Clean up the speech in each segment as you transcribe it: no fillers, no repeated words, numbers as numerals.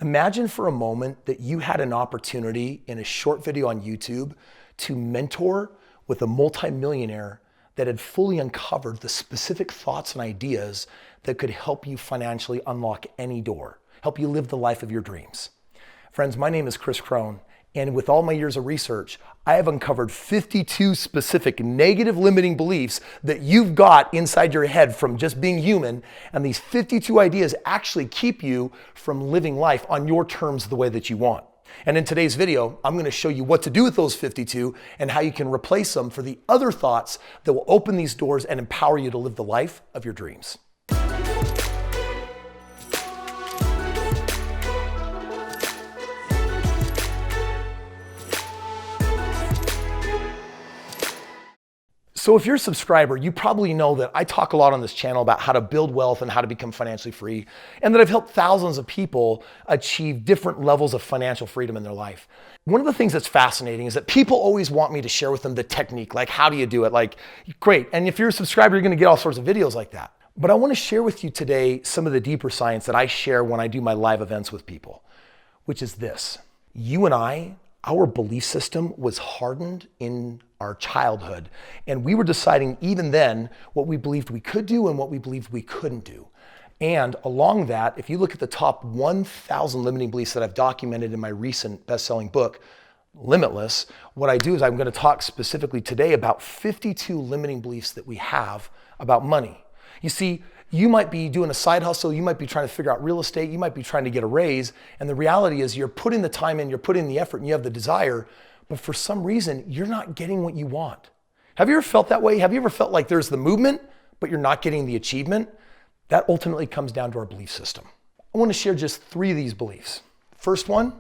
Imagine for a moment that you had an opportunity in a short video on YouTube to mentor with a multimillionaire that had fully uncovered the specific thoughts and ideas that could help you financially unlock any door, help you live the life of your dreams. Friends, my name is Kris Krohn, and with all my years of research, I have uncovered 52 specific negative limiting beliefs that you've got inside your head from just being human, and these 52 ideas actually keep you from living life on your terms the way that you want. And in today's video, I'm going to show you what to do with those 52 and how you can replace them for the other thoughts that will open these doors and empower you to live the life of your dreams. So if you're a subscriber, you probably know that I talk a lot on this channel about how to build wealth and how to become financially free, and that I've helped thousands of people achieve different levels of financial freedom in their life. One of the things that's fascinating is that people always want me to share with them the technique, like how do you do it? Like, great. And if you're a subscriber, you're going to get all sorts of videos like that. But I want to share with you today some of the deeper science that I share when I do my live events with people, which is this. You and I, our belief system was hardened in our childhood, and we were deciding even then what we believed we could do and what we believed we couldn't do. And along that, if you look at the top 1,000 limiting beliefs that I've documented in my recent best-selling book, Limitless, what I do is I'm going to talk specifically today about 52 limiting beliefs that we have about money. You see, you might be doing a side hustle, you might be trying to figure out real estate, you might be trying to get a raise, and the reality is you're putting the time in, you're putting the effort, and you have the desire, but for some reason, you're not getting what you want. Have you ever felt that way? Have you ever felt like there's the movement, but you're not getting the achievement? That ultimately comes down to our belief system. I want to share just 3 of these beliefs. First one,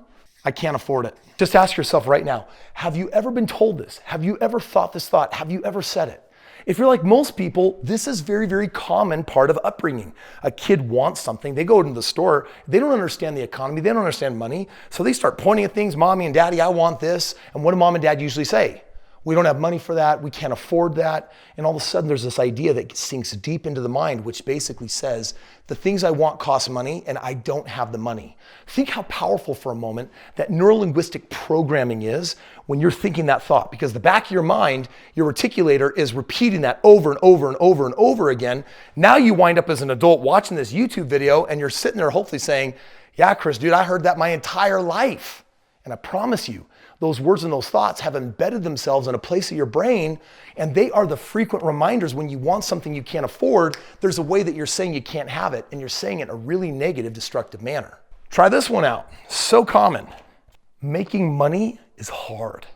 I can't afford it. Just ask yourself right now, have you ever been told this? Have you ever thought this thought? Have you ever said it? If you're like most people, this is very, very common part of upbringing. A kid wants something, they go into the store, they don't understand the economy, they don't understand money, so they start pointing at things, mommy and daddy, I want this, and what do mom and dad usually say? We don't have money for that, we can't afford that, and all of a sudden there's this idea that sinks deep into the mind, which basically says, the things I want cost money and I don't have the money. Think how powerful for a moment that neurolinguistic programming is when you're thinking that thought, because the back of your mind, your articulator is repeating that over and over and over and over again. Now you wind up as an adult watching this YouTube video and you're sitting there hopefully saying, yeah, Kris, dude, I heard that my entire life. And I promise you, those words and those thoughts have embedded themselves in a place of your brain, and they are the frequent reminders when you want something you can't afford, there's a way that you're saying you can't have it, and you're saying it in a really negative, destructive manner. Try this one out. So common. Making money is hard.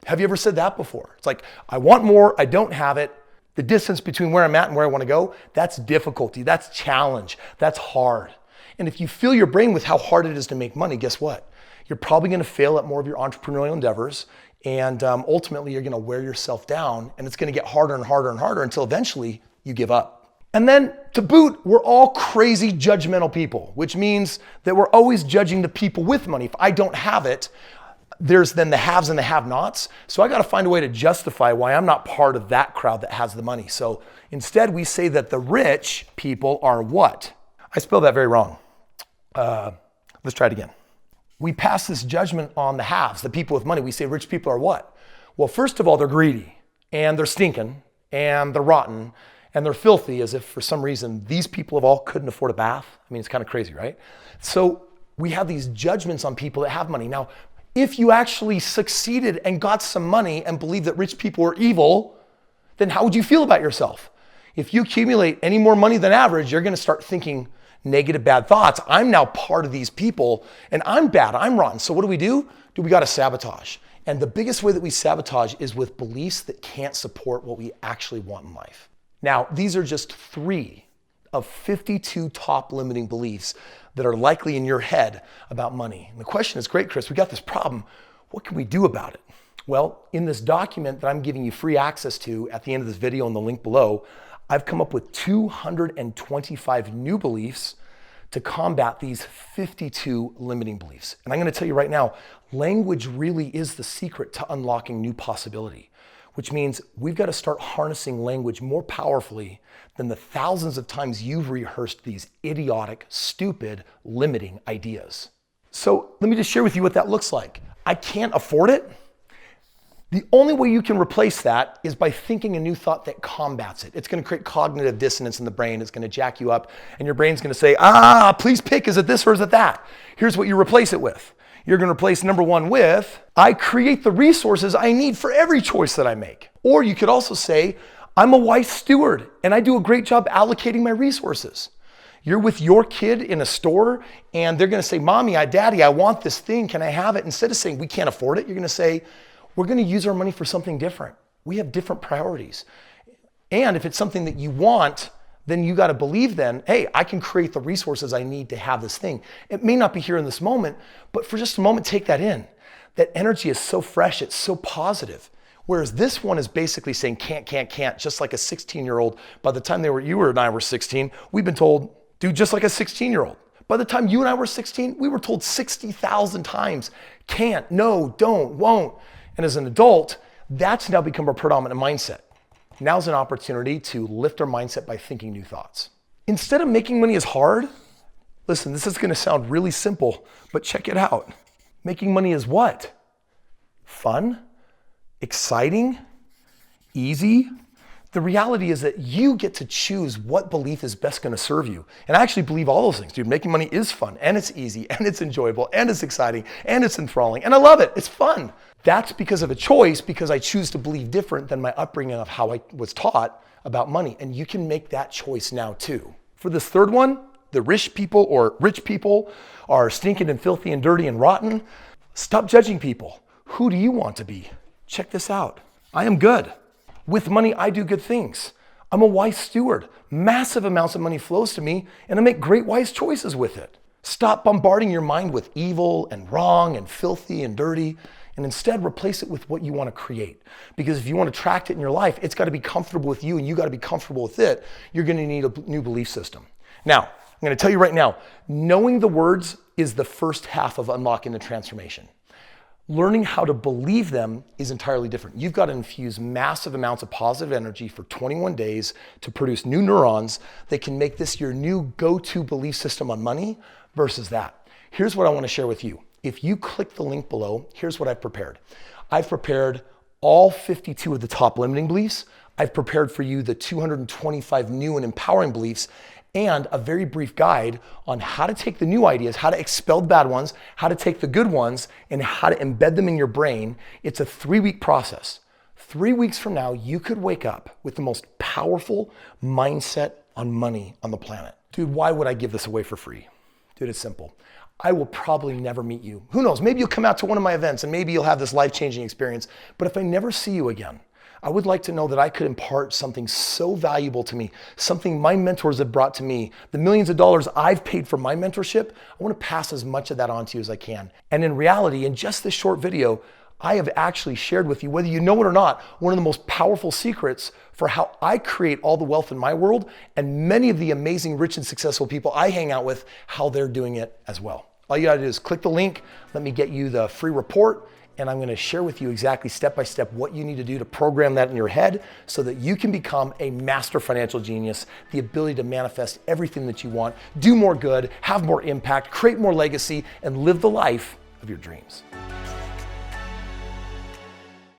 Have you ever said that before? It's like, I want more, I don't have it. The distance between where I'm at and where I want to go, that's difficulty, that's challenge, that's hard. And if you fill your brain with how hard it is to make money, guess what? You're probably going to fail at more of your entrepreneurial endeavors, and ultimately you're going to wear yourself down, and it's going to get harder and harder and harder until eventually you give up. And then to boot, we're all crazy judgmental people, which means that we're always judging the people with money. If I don't have it, there's then the haves and the have-nots. So I got to find a way to justify why I'm not part of that crowd that has the money. So instead we say that the rich people are what? I spelled that very wrong. Let's try it again. We pass this judgment on the haves, the people with money. We say rich people are what? Well, first of all, they're greedy, and they're stinking, and they're rotten, and they're filthy, as if for some reason these people of all couldn't afford a bath. I mean, it's kind of crazy, right? So we have these judgments on people that have money. Now, if you actually succeeded and got some money and believe that rich people are evil, then how would you feel about yourself? If you accumulate any more money than average, you're going to start thinking negative, bad thoughts. I'm now part of these people and I'm bad, I'm rotten. So what do? We got to sabotage. And the biggest way that we sabotage is with beliefs that can't support what we actually want in life. Now, these are just 3 of 52 top limiting beliefs that are likely in your head about money. And the question is, great, Kris, we got this problem. What can we do about it? Well, in this document that I'm giving you free access to at the end of this video and the link below, I've come up with 225 new beliefs to combat these 52 limiting beliefs. And I'm going to tell you right now, language really is the secret to unlocking new possibility, which means we've got to start harnessing language more powerfully than the thousands of times you've rehearsed these idiotic, stupid, limiting ideas. So let me just share with you what that looks like. I can't afford it. The only way you can replace that is by thinking a new thought that combats it. It's going to create cognitive dissonance in the brain. It's going to jack you up, and your brain's going to say, please pick, is it this or is it that? Here's what you replace it with. You're going to replace number one with, I create the resources I need for every choice that I make. Or you could also say, I'm a wise steward and I do a great job allocating my resources. You're with your kid in a store and they're going to say, Mommy, Daddy, I want this thing. Can I have it? Instead of saying, we can't afford it, you're going to say, we're going to use our money for something different. We have different priorities. And if it's something that you want, then you got to believe then, hey, I can create the resources I need to have this thing. It may not be here in this moment, but for just a moment, take that in. That energy is so fresh, it's so positive. Whereas this one is basically saying can't, just like a 16-year-old. By the time you and I were 16, we've been told, do just like a 16-year-old. By the time you and I were 16, we were told 60,000 times, can't, no, don't, won't. And as an adult, that's now become our predominant mindset. Now's an opportunity to lift our mindset by thinking new thoughts. Instead of making money is hard, listen, this is going to sound really simple, but check it out. Making money is what? Fun? Exciting? Easy? The reality is that you get to choose what belief is best going to serve you. And I actually believe all those things, dude. Making money is fun, and it's easy, and it's enjoyable, and it's exciting, and it's enthralling, and I love it. It's fun. That's because of a choice, because I choose to believe different than my upbringing of how I was taught about money. And you can make that choice now too. For this third one, the rich people are stinking and filthy and dirty and rotten. Stop judging people. Who do you want to be? Check this out. I am good. With money, I do good things. I'm a wise steward. Massive amounts of money flows to me, and I make great wise choices with it. Stop bombarding your mind with evil and wrong and filthy and dirty, and instead replace it with what you want to create. Because if you want to attract it in your life, it's got to be comfortable with you, and you got to be comfortable with it. You're going to need a new belief system. Now, I'm going to tell you right now, knowing the words is the first half of unlocking the transformation. Learning how to believe them is entirely different. You've got to infuse massive amounts of positive energy for 21 days to produce new neurons that can make this your new go-to belief system on money versus that. Here's what I want to share with you. If you click the link below, here's what I've prepared. I've prepared all 52 of the top limiting beliefs. I've prepared for you the 225 new and empowering beliefs, and a very brief guide on how to take the new ideas, how to expel the bad ones, how to take the good ones, and how to embed them in your brain. It's a 3-week process. 3 weeks from now, you could wake up with the most powerful mindset on money on the planet. Dude, why would I give this away for free? Dude, it's simple. I will probably never meet you. Who knows? Maybe you'll come out to one of my events and maybe you'll have this life-changing experience. But if I never see you again, I would like to know that I could impart something so valuable to me, something my mentors have brought to me, the millions of dollars I've paid for my mentorship. I want to pass as much of that on to you as I can. And in reality, in just this short video, I have actually shared with you, whether you know it or not, one of the most powerful secrets for how I create all the wealth in my world, and many of the amazing, rich, and successful people I hang out with, how they're doing it as well. All you gotta do is click the link, let me get you the free report, and I'm gonna share with you exactly step by step what you need to do to program that in your head so that you can become a master financial genius, the ability to manifest everything that you want, do more good, have more impact, create more legacy, and live the life of your dreams.